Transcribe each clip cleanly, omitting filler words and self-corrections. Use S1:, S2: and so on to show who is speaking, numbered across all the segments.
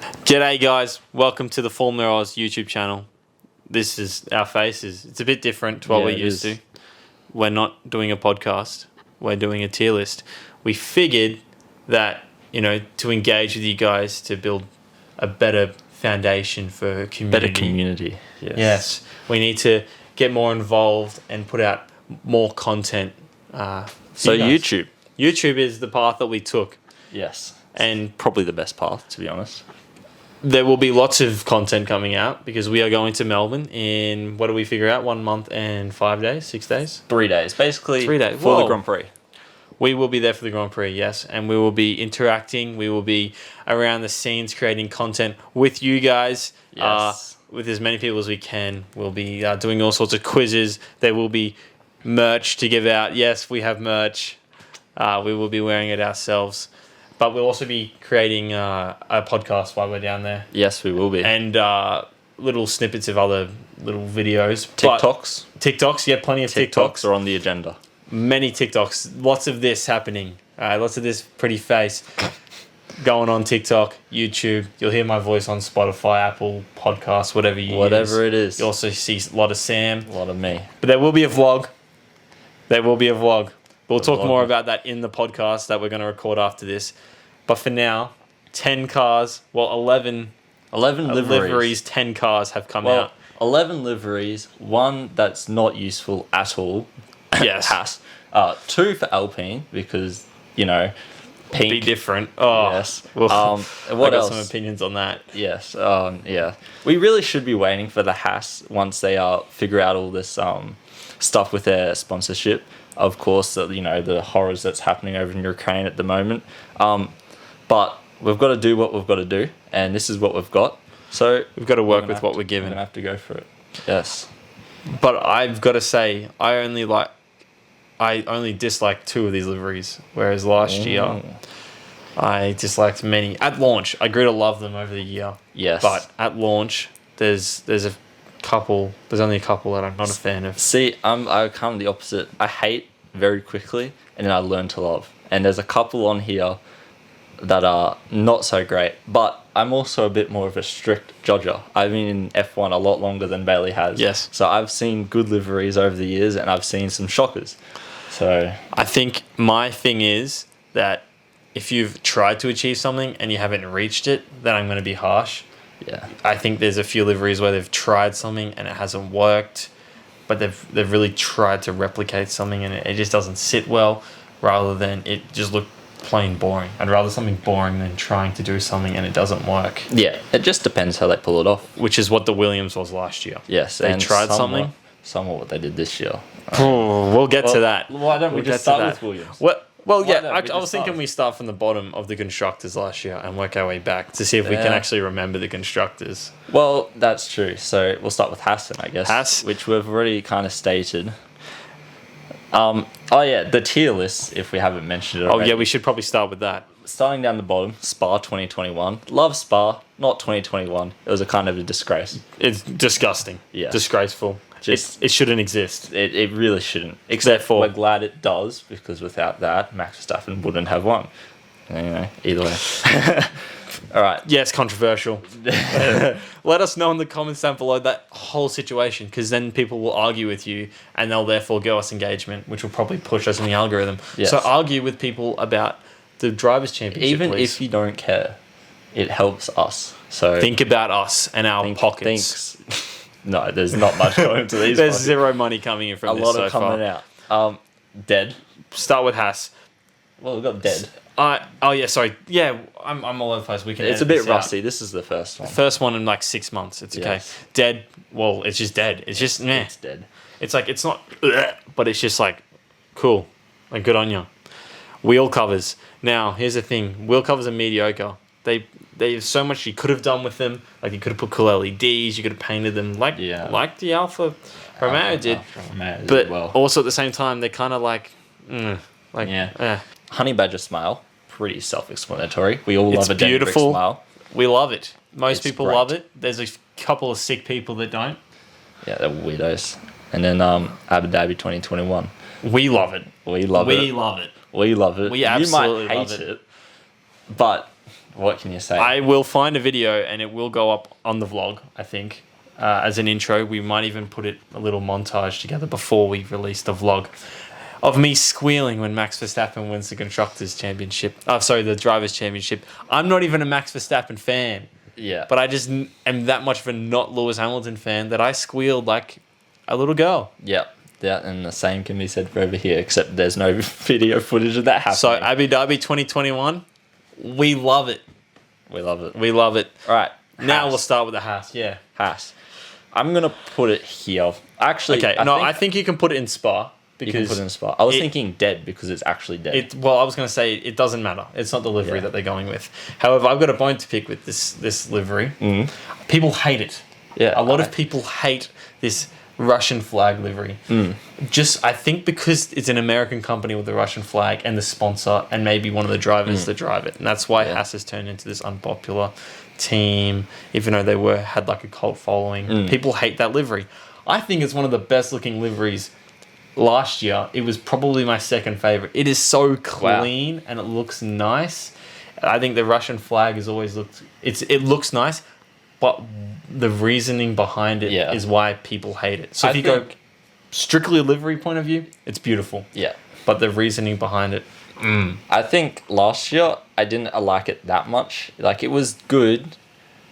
S1: G'day guys, welcome to the Formula Oz YouTube channel. This is our faces. It's a bit different to what we're used to. We're not doing a podcast. We're doing a tier list. We figured that, to engage with you guys to build a better foundation for community.
S2: Better community,
S1: Yes. We need to get more involved and put out more content.
S2: So YouTube.
S1: YouTube is the path that we took.
S2: Yes.
S1: And
S2: Probably the best path, to be honest.
S1: there will be lots of content coming out because we are going to Melbourne in, what do we figure out, 1 month and 5 days, 6 days?
S2: 3 days, basically.
S1: 3 days.
S2: For the
S1: Whoa.
S2: Grand Prix.
S1: We will be there for the Grand Prix, yes, and we will be interacting. We will be around the scenes creating content with you guys,
S2: Yes.
S1: with as many people as we can. We'll be doing all sorts of quizzes. There will be merch to give out. Yes, we have merch. We will be wearing it ourselves. But we'll also be creating a podcast while we're down there.
S2: Yes, we will be.
S1: And little snippets of other little videos.
S2: TikToks.
S1: TikToks, yeah, plenty of TikToks.
S2: are on the agenda.
S1: Many TikToks. Lots of this happening. Lots of this pretty face going on TikTok, YouTube. You'll hear my voice on Spotify, Apple Podcasts, whatever you use.
S2: Whatever it is.
S1: You also see a lot of Sam.
S2: A lot of me.
S1: But there will be a vlog. We'll talk
S2: vlog.
S1: more about that in the podcast that we're going to record after this. But for now, 10 cars, 11 liveries, 10 cars have come out.
S2: 11 liveries. One that's not useful at all.
S1: Yes.
S2: Haas. 2 for Alpine because, pink.
S1: Be different. Oh,
S2: Yes.
S1: Well,
S2: What
S1: I got
S2: else?
S1: some opinions on that.
S2: Yes. Yeah. We really should be waiting for the Haas once they figure out all this stuff with their sponsorship. Of course, the horrors that's happening over in Ukraine at the moment. But we've got to do what we've got to do, and this is what we've got. So
S1: We've got to work
S2: we're
S1: with
S2: gonna
S1: what we're
S2: We're
S1: given.
S2: gonna have to go for it. Yes.
S1: But I've got to say, I only disliked 2 of these liveries, whereas last year I disliked many. At launch, I grew to love them over the year.
S2: Yes.
S1: But at launch, there's a couple. There's only a couple that I'm not a fan of.
S2: See, I come the opposite. I hate very quickly, and then I learn to love. And there's a couple on here that are not so great, but I'm also a bit more of a strict judger. I've been in F1 a lot longer than Bailey has.
S1: Yes.
S2: So I've seen good liveries over the years, and I've seen some shockers. So
S1: I think my thing is that if you've tried to achieve something and you haven't reached it, then I'm going to be harsh.
S2: yeah,
S1: I think there's a few liveries where they've tried something and it hasn't worked, but they've really tried to replicate something and it just doesn't sit well, rather than it just look plain boring. I'd rather something boring than trying to do something and it doesn't work,
S2: yeah. It just depends how they pull it off.
S1: which is what the Williams was last year.
S2: Yes,
S1: They
S2: and
S1: tried something.
S2: Somewhat what they did this year.
S1: We'll get to that.
S2: Why don't we
S1: We'll
S2: just
S1: get to
S2: start
S1: that.
S2: with Williams?
S1: Well,
S2: Why
S1: yeah,
S2: don't we
S1: I
S2: just
S1: was thinking
S2: start?
S1: we start from the bottom of the constructors last year and work our way back to see if we can
S2: Yeah.
S1: actually remember the constructors.
S2: Well, that's true. So we'll start with Hassan, I guess.
S1: Haas.
S2: Which we've already kind of stated. The tier list, if we haven't mentioned it
S1: Oh,
S2: already.
S1: yeah, we should probably start with that.
S2: Starting down the bottom, Spa 2021. Love Spa, not 2021. It was a kind of a disgrace.
S1: It's disgusting.
S2: Yeah.
S1: Disgraceful.
S2: Just-
S1: it shouldn't exist.
S2: It really shouldn't. Except
S1: Therefore-
S2: we're glad it does, because without that, Max Verstappen wouldn't have won. Anyway, either way. All right.
S1: Yes, controversial. Let us know in the comments down below that whole situation, because then people will argue with you and they'll therefore give us engagement, which will probably push us in the algorithm.
S2: Yes.
S1: So argue with people about the Drivers' Championship,
S2: Even
S1: please.
S2: if you don't care, it helps us. So
S1: Think about us and our pockets.
S2: No, there's not much going into these
S1: There's
S2: pockets.
S1: zero money coming in from
S2: A
S1: this
S2: lot
S1: so
S2: of coming
S1: far.
S2: out. Dead.
S1: Start with Haas.
S2: Well, we've got Dead.
S1: Sorry. Yeah, I'm all over the place. We can.
S2: It's a
S1: edit
S2: bit
S1: this out.
S2: rusty. This is the first one.
S1: First one in like 6 months. It's okay.
S2: Yes.
S1: Dead. Well, it's just dead. It's just meh.
S2: It's dead.
S1: It's like it's not, but it's just like cool, like good on you. Wheel covers. Now here's the thing: wheel covers are mediocre. There's so much you could have done with them. Like you could have put cool LEDs. You could have painted them like the Alfa Romeo did. But also at the same time, they're kind of like
S2: Honey Badger smile, pretty self-explanatory. We all
S1: It's
S2: love a Denny Brick
S1: beautiful.
S2: smile.
S1: We love it. Most
S2: It's
S1: people
S2: great.
S1: love it. There's a couple of sick people that don't.
S2: Yeah, they're weirdos. And then Abu Dhabi 2021.
S1: We love it.
S2: We love it.
S1: We love it.
S2: We love it.
S1: We absolutely
S2: You might
S1: love
S2: hate
S1: it.
S2: it, but What can you say?
S1: I will find a video and it will go up on the vlog, I think, as an intro. We might even put it a little montage together before we release the vlog of me squealing when Max Verstappen wins the Constructors' Championship. Oh, sorry, the Drivers' Championship. I'm not even a Max Verstappen fan.
S2: Yeah.
S1: But I just am that much of a not Lewis Hamilton fan that I squealed like a little girl.
S2: Yep. Yeah, and the same can be said for over here, except there's no video footage of that happening.
S1: So Abu Dhabi 2021, we love it.
S2: We love it.
S1: We love it.
S2: All right.
S1: Now
S2: Haas.
S1: we'll start with the Haas. Yeah.
S2: Haas. I'm going to put it here. Actually,
S1: Okay. I think you can put it in Spa.
S2: You
S1: Because
S2: can put it in Spa. I was thinking dead because it's actually dead.
S1: Well, I was going to say it doesn't matter. It's not the livery
S2: Yeah.
S1: that they're going with. However, I've got a bone to pick with this livery.
S2: Mm.
S1: People hate it.
S2: Yeah,
S1: a lot of people hate this Russian flag livery. Just, I think because it's an American company with the Russian flag and the sponsor and maybe one of the drivers that drive it, and that's why Haas has turned into this unpopular team. Even though they had like a cult following, people hate that livery. I think it's one of the best looking liveries. Last year, it was probably my second favorite. It is so clean and it looks nice. I think the Russian flag has always looked... It looks nice, but the reasoning behind it is why people hate it. So if you go strictly livery point of view, it's beautiful.
S2: Yeah.
S1: But the reasoning behind it...
S2: I think last year, I didn't like it that much. Like, it was good.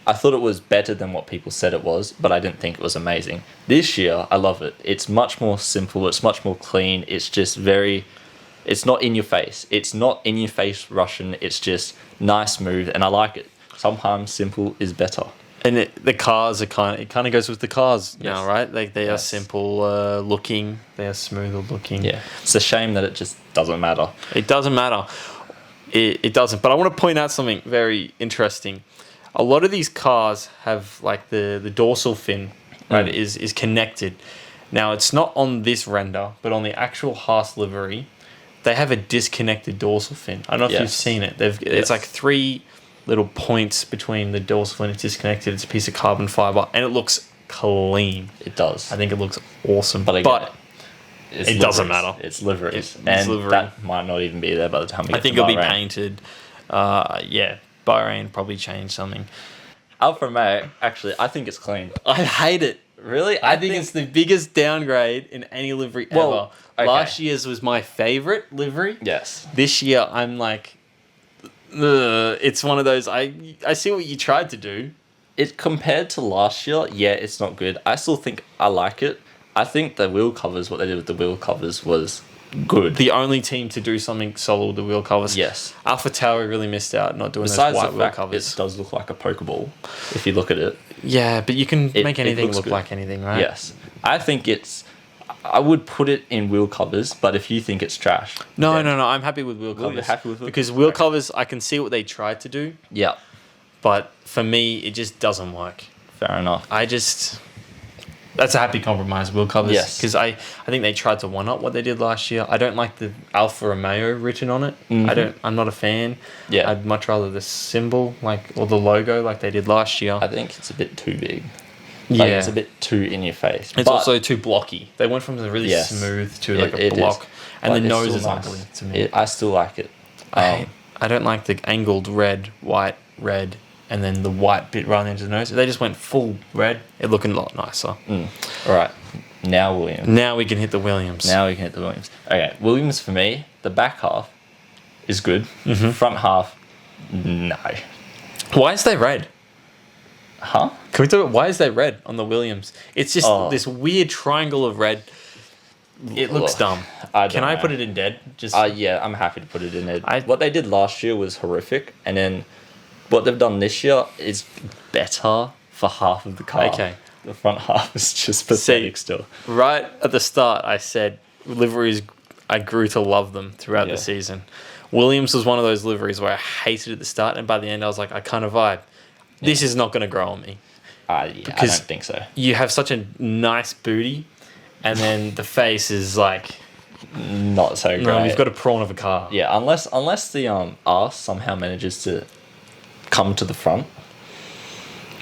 S2: I thought it was better than what people said it was, but I didn't think it was amazing. This year, I love it. It's much more simple. It's much more clean. It's just it's not in your face. It's not in your face Russian. It's just nice, smooth, and I like it. Sometimes simple is better.
S1: And the cars are it kind of goes with the cars now, right? Like they are simple looking. They are smoother looking.
S2: Yeah. It's a shame that it just doesn't matter.
S1: It doesn't matter. It doesn't. But I want to point out something very interesting. A lot of these cars have like the dorsal fin, right, is connected. Now, it's not on this render, but on the actual Haas livery, they have a disconnected dorsal fin. I don't know if you've seen it. It's like 3 little points between the dorsal fin. It's disconnected. It's a piece of carbon fiber, and it looks clean.
S2: It does.
S1: I think it looks awesome.
S2: But
S1: it doesn't matter.
S2: It's liveries.
S1: It's livery.
S2: That might not even be there by the time we get to Bahrain.
S1: I think it'll be painted. Bahrain probably changed something.
S2: Alfa Romeo, actually, I think it's clean.
S1: I hate it.
S2: Really?
S1: I think it's the biggest downgrade in any livery ever.
S2: Okay.
S1: Last year's was my favorite livery.
S2: Yes.
S1: This year, I'm like, it's one of those, I see what you tried to do.
S2: It compared to last year, it's not good. I still think I like it. I think the wheel covers, what they did with the wheel covers was good.
S1: The only team to do something solid with the wheel covers.
S2: Yes.
S1: AlphaTauri really missed out not doing
S2: Besides
S1: those white
S2: the
S1: wheel
S2: fact
S1: covers.
S2: it does look like a Pokeball if you look at it.
S1: Yeah, but you can make anything
S2: looks
S1: look
S2: good.
S1: like anything, right?
S2: Yes. I think I would put it in wheel covers, but if you think it's trash.
S1: No, I'm happy with wheel covers.
S2: You're happy with wheel
S1: because
S2: covers?
S1: wheel covers, I can see what they tried to do,
S2: Yeah.
S1: but for me, it just doesn't work.
S2: Fair enough.
S1: That's a happy compromise, wheel covers.
S2: Yes.
S1: Because I think they tried to one-up what they did last year. I don't like the Alfa Romeo written on it. I'm not a fan.
S2: Yeah.
S1: I'd much rather the symbol, or the logo, like they did last year.
S2: I think it's a bit too big.
S1: Yeah.
S2: It's a bit too in your face.
S1: It's also too blocky. They went from the really
S2: Yes.
S1: smooth to like a
S2: It
S1: block.
S2: is.
S1: And
S2: But
S1: the
S2: it's
S1: nose
S2: still
S1: is
S2: nice.
S1: ugly to me.
S2: I still like it.
S1: I don't like the angled red, white, red, and then the white bit running into the nose. They just went full red. It looking a lot nicer.
S2: All right. Now Williams.
S1: Now we can hit the Williams.
S2: Now we can hit the Williams. Okay, Williams for me, the back half is good. Front half, no.
S1: Why is they red?
S2: Huh?
S1: Can we talk about why is they red on the Williams? It's just this weird triangle of red. It looks dumb. Can I put it in dead? Just
S2: yeah, I'm happy to put it in there. What they did last year was horrific, and then what they've done this year is better for half of the car.
S1: Okay.
S2: The front half is just pathetic still.
S1: Right at the start, I said liveries, I grew to love them throughout the season. Williams was one of those liveries where I hated at the start, and by the end I was like, I kind of vibe. This is not going to grow on me.
S2: I don't think so.
S1: You have such a nice booty, and then the face is like...
S2: Not so great.
S1: No, you've got a prawn of a car.
S2: Yeah, unless the arse somehow manages to come to the front,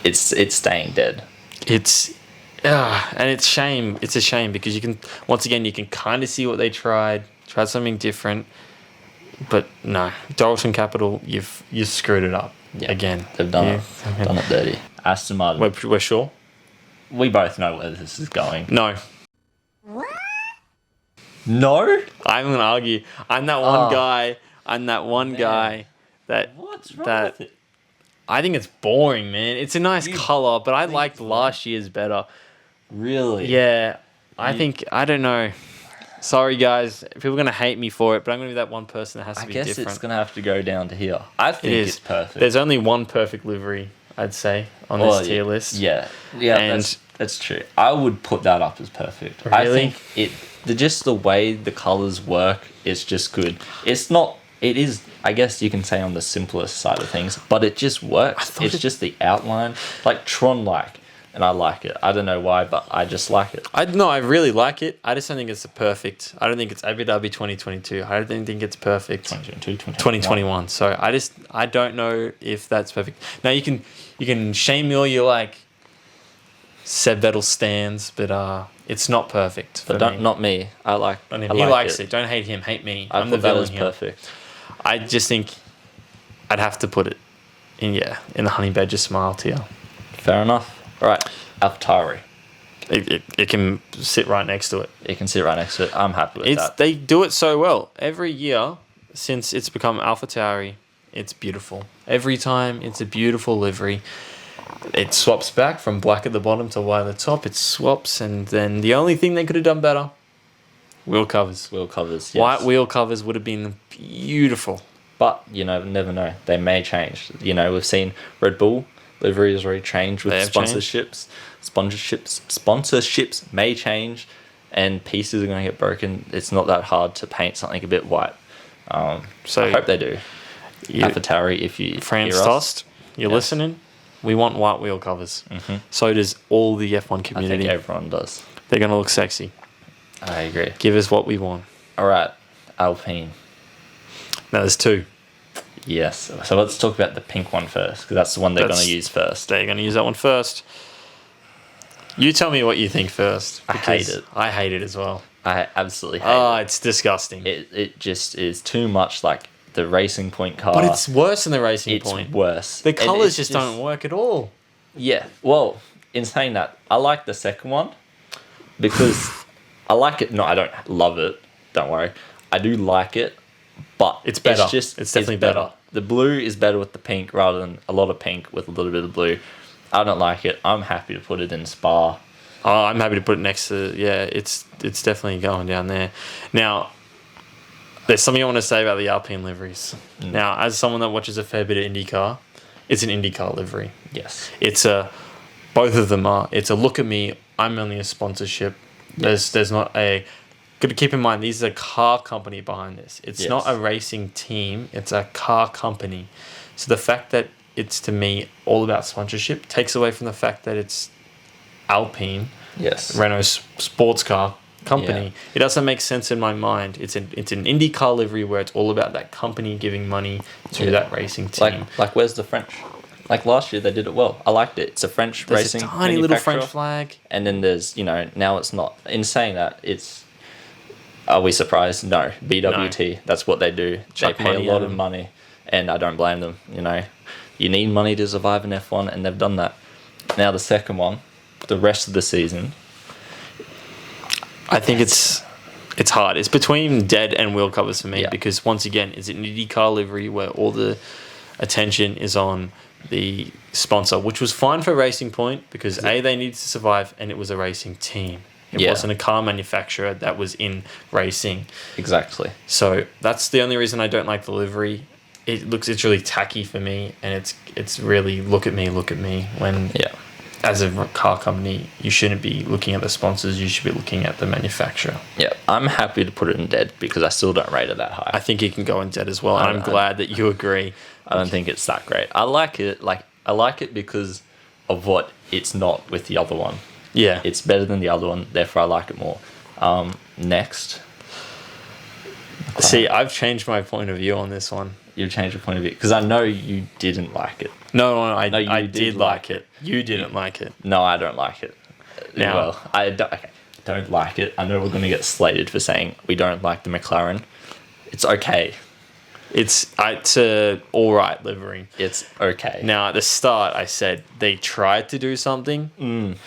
S2: it's staying dead.
S1: And it's shame. It's a shame because you can kind of see what they tried something different, but no, Dalton Capital, you've screwed it up.
S2: Yeah.
S1: Again.
S2: They've done
S1: Yeah.
S2: it. Done it dirty. Aston Martin.
S1: We're sure?
S2: We both know where this is going.
S1: No.
S2: No?
S1: I'm going to argue. I'm that one
S2: Oh,
S1: guy. I'm that one
S2: man.
S1: guy that
S2: What's wrong
S1: that
S2: with it?
S1: I think it's boring, man. It's a nice
S2: You
S1: color, but I
S2: think
S1: liked
S2: it's boring?
S1: last year's better.
S2: Really?
S1: Yeah. I
S2: You-
S1: think, I don't know. Sorry, guys. People are going to hate me for it, but I'm going to be that one person that has to
S2: I
S1: be
S2: guess
S1: different.
S2: it's going to have to go down to here. I
S1: It
S2: think
S1: is.
S2: it's perfect.
S1: There's only one perfect livery, I'd say, on
S2: Well,
S1: this tier list.
S2: Yeah. Yeah,
S1: And-
S2: that's true. I would put that up as perfect. I
S1: Really?
S2: think just the way the colors work is just good. It is, I guess you can say, on the simplest side of things, but it just works. It's just the outline, like Tron-like, and I like it. I don't know why, but I just like it.
S1: I really like it. I just don't think it's perfect. I don't think it's Abu Dhabi 2022. I don't think it's perfect. 2021. So I don't know if that's perfect. Now you can shame me all you like, Seb Vettel stands, but it's not perfect for
S2: But
S1: me.
S2: not me. I like.
S1: Don't
S2: I
S1: him. He
S2: like
S1: likes it. Don't hate him. Hate me.
S2: I
S1: I'm the
S2: put that
S1: villain
S2: as
S1: here.
S2: perfect.
S1: I just think I'd have to put it in the Honey Badger Smile tier.
S2: Fair enough. All right, AlphaTauri.
S1: It can sit right next to it.
S2: It can sit right next to it. I'm happy with that.
S1: They do it so well every year since it's become AlphaTauri. It's beautiful every time. It's a beautiful livery. It swaps back from black at the bottom to white at the top. It swaps, and then the only thing they could have done better, wheel covers.
S2: Wheel covers. Yes.
S1: White wheel covers would have been beautiful.
S2: But, never know. They may change. We've seen Red Bull livery has already changed with
S1: They have
S2: sponsorships. Sponsorships may change, and pieces are going to get broken. It's not that hard to paint something a bit white. So I hope they do. AlphaTauri, if you
S1: France
S2: hear us,
S1: Tost, you're
S2: Yes.
S1: listening. We want white wheel covers.
S2: Mhm.
S1: So does all the F1
S2: I think
S1: community.
S2: everyone does.
S1: They're going to look sexy.
S2: I agree.
S1: Give us what we want.
S2: All right, Alpine.
S1: Now there's two.
S2: Yes. So let's talk about the pink one first, because that's the one they're going to use first.
S1: They're going to use that one first. You tell me what you think first.
S2: I hate
S1: because
S2: it.
S1: I hate it as well.
S2: I absolutely hate
S1: Oh,
S2: it.
S1: it's disgusting.
S2: It just is too much like the Racing Point car.
S1: But it's worse than the Racing
S2: It's
S1: Point.
S2: worse.
S1: The
S2: And
S1: colours
S2: it's
S1: just don't work at all.
S2: Yeah. Well, in saying that, I like the second one because I like it. No, I don't love it. Don't worry. I do like it, but
S1: It's better.
S2: It's
S1: Definitely better.
S2: The blue is better with the pink rather than a lot of pink with a little bit of blue. I don't like it. I'm happy to put it in Spa.
S1: Oh, I'm happy to put it next to. Yeah, it's definitely going down there. Now, there's something I want to say about the Alpine liveries. Now, as someone that watches a fair bit of IndyCar, it's an IndyCar livery.
S2: Yes.
S1: Both of them are. It's a look at me. I'm only a sponsorship. There's not a. Got to keep in mind, these are a car company behind this. It's not a racing team. It's a car company. So the fact that it's, to me, all about sponsorship takes away from the fact that it's Alpine,
S2: Yes.
S1: Renault's sports car company.
S2: Yeah.
S1: It doesn't make sense in my mind. It's an IndyCar livery where it's all about that company giving money to that racing team.
S2: Like where's the French? Like last year, they did it well. I liked it. It's a French
S1: There's
S2: racing
S1: a tiny little
S2: manufacturer.
S1: French flag.
S2: And then there's, now it's not. In saying that, it's. Are we surprised? No. BWT. That's what they do.
S1: Chuck
S2: They pay
S1: money
S2: a lot
S1: at
S2: of
S1: them.
S2: money, and I don't blame them. You need money to survive in F1, and they've done that. Now the second one, the rest of the season.
S1: I think it's hard. It's between dead and wheel covers for me
S2: Yeah.
S1: because, once again, it's an IndyCar livery where all the attention is on the sponsor, which was fine for Racing Point because they needed to survive and it was a racing team. It wasn't a car manufacturer that was in racing.
S2: Exactly.
S1: So that's the only reason I don't like the livery. It's really tacky for me, and it's really look at me when as a car company you shouldn't be looking at the sponsors, you should be looking at the manufacturer.
S2: Yeah. I'm happy to put it in dead because I still don't rate it that high.
S1: I think it can go in dead as well, and I'm glad that you agree.
S2: I don't think it's that great. I like it. I like it because of what it's not with the other one.
S1: Yeah.
S2: It's better than the other one, therefore I like it more. Next.
S1: See, I've changed my point of view on this one.
S2: You've changed your point of view because I know you didn't like it.
S1: No,
S2: you
S1: I
S2: did
S1: did
S2: like
S1: like it. You didn't like it.
S2: No, I don't like it.
S1: Now-
S2: Well, I don't like it. I know we're going to get slated for saying we don't like the McLaren. It's okay.
S1: It's a all right livery.
S2: It's okay.
S1: Now, at the start, I said they tried to do something,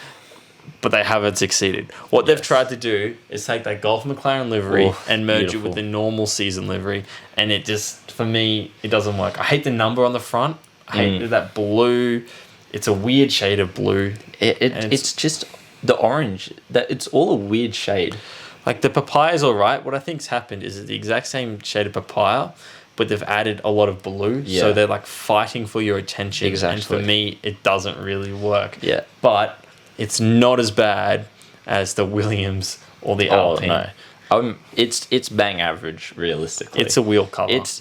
S1: but they haven't succeeded. What they've tried to do is take that Golf McLaren livery and merge it with the normal season livery, and it just, for me, it doesn't work. I hate the number on the front. I hate that blue. It's a weird shade of blue.
S2: It's just the orange. That it's all a weird shade.
S1: Like, the papaya's all right. What I think's happened is it's the exact same shade of papaya, but they've added a lot of blue.
S2: Yeah.
S1: So they're like fighting for your attention.
S2: Exactly.
S1: And for me, it doesn't really work.
S2: Yeah.
S1: But it's not as bad as the Williams or the Alpine.
S2: No. It's bang average, realistically.
S1: It's a wheel cover.
S2: It's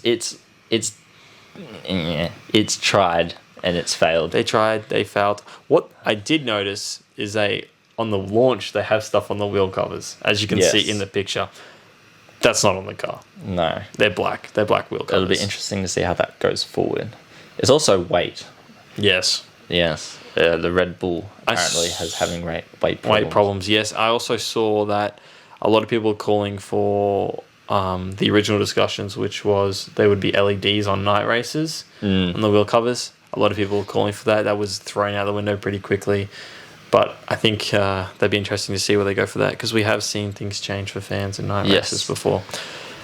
S2: tried and it's failed.
S1: They tried, they failed. What I did notice is on the launch, they have stuff on the wheel covers, as you can see in the picture. That's not on the car.
S2: No.
S1: They're black. They're black wheel covers.
S2: It'll be interesting to see how that goes forward. It's also weight.
S1: Yes.
S2: Yes. The Red Bull apparently has having weight problems.
S1: Weight problems, yes. I also saw that a lot of people are calling for the original discussions, which was there would be LEDs on night races on the wheel covers. A lot of people were calling for that. That was thrown out the window pretty quickly. But I think that'd be interesting to see where they go for that, because we have seen things change for fans in night races before.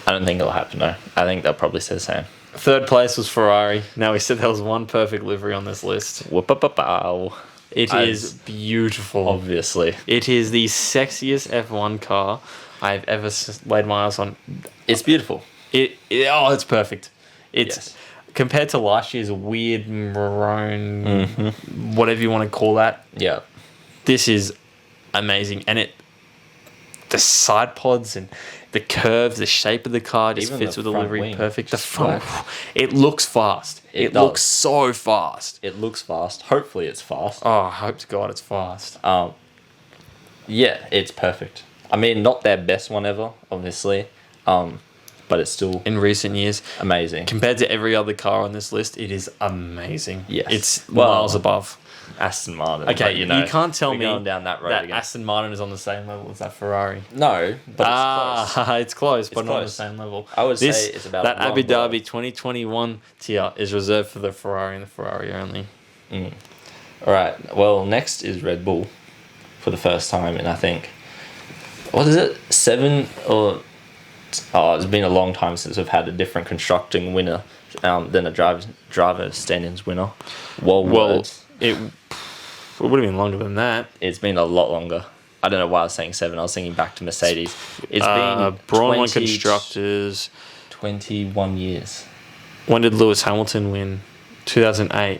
S2: I don't think it'll happen, though. I think they'll probably say the same.
S1: Third place was Ferrari. Now, we said there was one perfect livery on this list.
S2: Whoop-a-pow.
S1: It is beautiful.
S2: Obviously.
S1: It is the sexiest F1 car I've ever laid my eyes on.
S2: It's beautiful.
S1: It's perfect. It's compared to last year's weird maroon, whatever you want to call that.
S2: Yeah.
S1: This is amazing, and the side pods and the curves, the shape of the car just fits with the livery perfect. The front, it looks fast. It looks so fast.
S2: It looks fast. Hopefully, it's fast.
S1: Oh, I hope to God it's fast.
S2: Yeah, it's perfect. I mean, not their best one ever, obviously, but it's still
S1: in recent years
S2: amazing
S1: compared to every other car on this list. It is amazing.
S2: Yes,
S1: it's miles above
S2: Aston Martin.
S1: Okay, you can't tell me
S2: going down that road again.
S1: Aston Martin is on the same level as that Ferrari.
S2: No, but it's close.
S1: It's close, but not on the
S2: close.
S1: same level.
S2: I would say it's about
S1: that
S2: one
S1: Abu
S2: blow.
S1: Dhabi 2021 tier is reserved for the Ferrari and the Ferrari only.
S2: All right. Well, next is Red Bull for the first time in, I think, what is it, 7 or... Oh, it's been a long time since we've had a different constructing winner than a driver stand-ins winner.
S1: Well, it would have been longer than that.
S2: It's been a lot longer. I don't know why I was saying 7. I was thinking back to Mercedes. It's been
S1: Braun won constructors.
S2: 21 years.
S1: When did Lewis Hamilton win? 2008.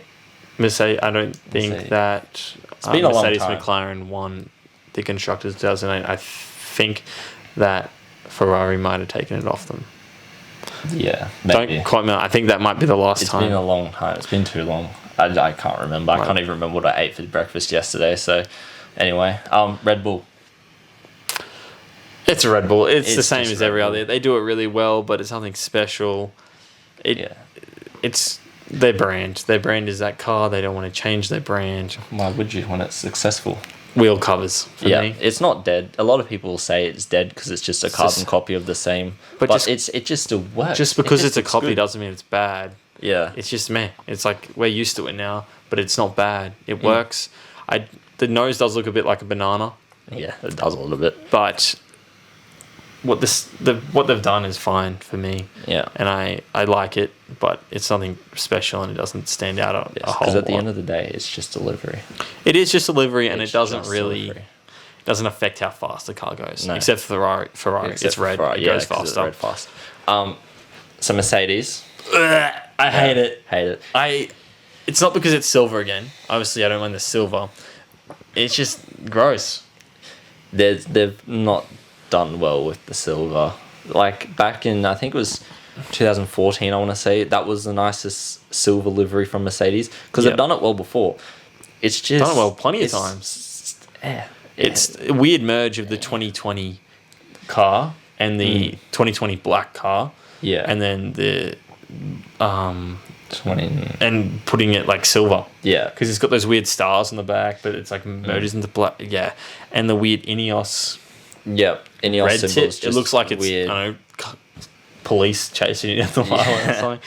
S1: Mercedes. I don't think that
S2: it's been a long
S1: Mercedes
S2: time.
S1: McLaren won the constructors 2008. I think that Ferrari might have taken it off them.
S2: Yeah, maybe.
S1: Don't quite me. I think that might be the last time.
S2: It's been a long time. It's been too long. I can't remember. I can't even remember what I ate for breakfast yesterday. So, anyway, Red Bull.
S1: It's a Red Bull. It's the same
S2: just
S1: as
S2: Red
S1: every
S2: Bull.
S1: other. They do it really well, but it's nothing special. It's their brand. Their brand is that car. They don't want to change their brand.
S2: Why would you when it's successful?
S1: Wheel covers for me.
S2: It's not dead. A lot of people say it's dead because it's just a carbon copy of the same. But it just still works.
S1: Just because it's a
S2: looks
S1: copy
S2: good.
S1: doesn't mean it's bad.
S2: Yeah.
S1: It's just meh. It's like we're used to it now, but it's not bad. It works. The nose does look a bit like a banana.
S2: Yeah, it does a little bit.
S1: But what they've done is fine for me.
S2: Yeah.
S1: And I like it, but it's something special and it doesn't stand out a whole lot.
S2: Because at the end of the day, it's just delivery.
S1: It is just delivery, and it doesn't
S2: just
S1: really
S2: delivery.
S1: doesn't affect how fast the car goes.
S2: No.
S1: Except for Ferrari.
S2: Except
S1: It's
S2: for
S1: red.
S2: Ferrari.
S1: It goes
S2: 'cause it's
S1: faster.
S2: red fast. So Mercedes.
S1: I hate it.
S2: Hate it.
S1: It's not because it's silver again. Obviously, I don't mind the silver. It's just gross.
S2: They've not done well with the silver. Like back in, I think it was 2014, I want to say, that was the nicest silver livery from Mercedes. Because they've done it well before. It's just...
S1: Done it well plenty of times. It's a weird merge of the 2020 car and the 2020 black car.
S2: Yeah.
S1: And then the...
S2: 20...
S1: and putting it like silver.
S2: Yeah.
S1: Because it's got those weird stars on the back, but it's like merges into black. Yeah. And the weird Ineos
S2: Yep. Ineos
S1: red
S2: symbol's
S1: tip.
S2: just
S1: It looks like it's,
S2: weird.
S1: I don't know, police chasing you down the highway or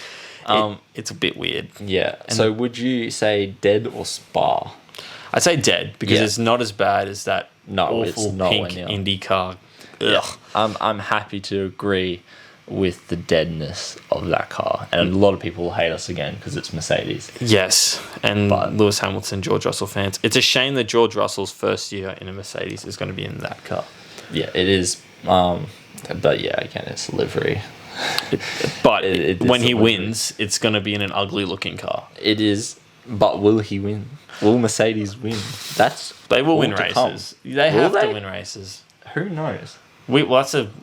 S1: something. It's a bit weird.
S2: Yeah. So would you say dead or Spa?
S1: I'd say dead because
S2: Yeah.
S1: it's not as bad as that
S2: No, it's
S1: awful
S2: nowhere
S1: pink
S2: near.
S1: Indy car.
S2: Yeah.
S1: Ugh.
S2: I'm happy to agree with the deadness of that car, and a lot of people will hate us again because it's Mercedes.
S1: Yes, and
S2: But-
S1: Lewis Hamilton, George Russell fans. It's a shame that George Russell's first year in a Mercedes is going to be in that car.
S2: Yeah, it is. But yeah, again, it's livery.
S1: But
S2: It is
S1: when he
S2: a livery.
S1: wins, it's going to be in an ugly looking car.
S2: It is. But will he win? Will Mercedes win? That's
S1: They will
S2: all
S1: win
S2: to come.
S1: races. They
S2: Will
S1: have
S2: they?
S1: to win races.
S2: Who knows?
S1: Well,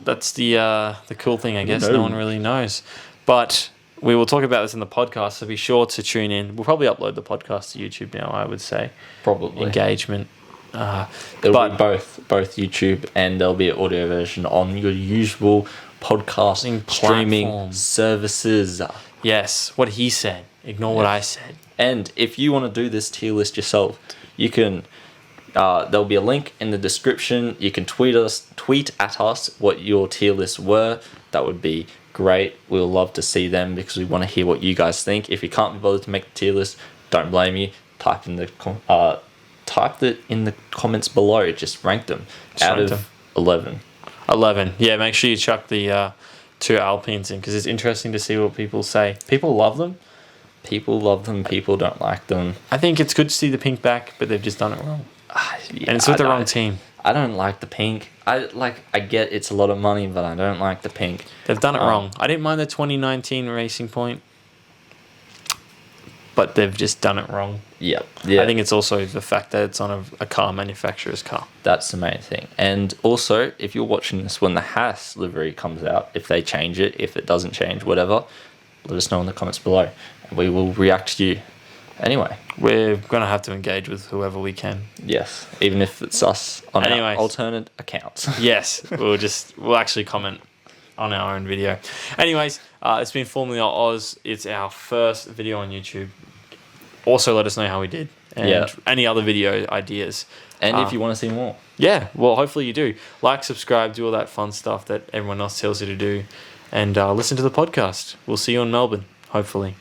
S1: that's the cool thing, I guess. No one really knows. But we will talk about this in the podcast, so be sure to tune in. We'll probably upload the podcast to YouTube now, I would say.
S2: Probably.
S1: Engagement.
S2: It'll
S1: but-
S2: be both YouTube, and there'll be an audio version on your usual podcasting streaming
S1: Platform.
S2: services.
S1: Yes, what he said. Ignore what I said.
S2: And if you want to do this tier list yourself, you can. There'll be a link in the description. You can tweet at us what your tier lists were. That would be great. We'll love to see them because we want to hear what you guys think. If you can't be bothered to make the tier list, don't blame you. Type it in the comments below. Just rank them out
S1: rank
S2: of
S1: them.
S2: 11.
S1: 11. Yeah, make sure you chuck the 2 Alpines in because it's interesting to see what people say. People love them.
S2: People love them. People don't like them.
S1: I think it's good to see the pink back, but they've just done it wrong.
S2: Yeah,
S1: And it's with the
S2: I-
S1: wrong team.
S2: I don't like the pink. I get it's a lot of money, but I don't like the pink.
S1: They've done it wrong. I didn't mind the 2019 Racing Point, but they've just done it wrong.
S2: Yeah.
S1: I think it's also the fact that it's on a car manufacturer's car.
S2: That's the main thing. And also, if you're watching this when the Haas livery comes out, if they change it, if it doesn't change, whatever, let us know in the comments below. And we will react to you. Anyway,
S1: We're going to have to engage with whoever we can.
S2: yes. Even if it's us on
S1: Anyways.
S2: our alternate accounts.
S1: Yes, we'll actually comment on our own video. Anyways, it's been Formula Oz. It's our first video on YouTube. Also, let us know how we did and
S2: Yeah.
S1: any other video ideas.
S2: And if you want to see more.
S1: Yeah, well, hopefully you do. Like, subscribe, do all that fun stuff that everyone else tells you to do, and listen to the podcast. We'll see you in Melbourne, hopefully.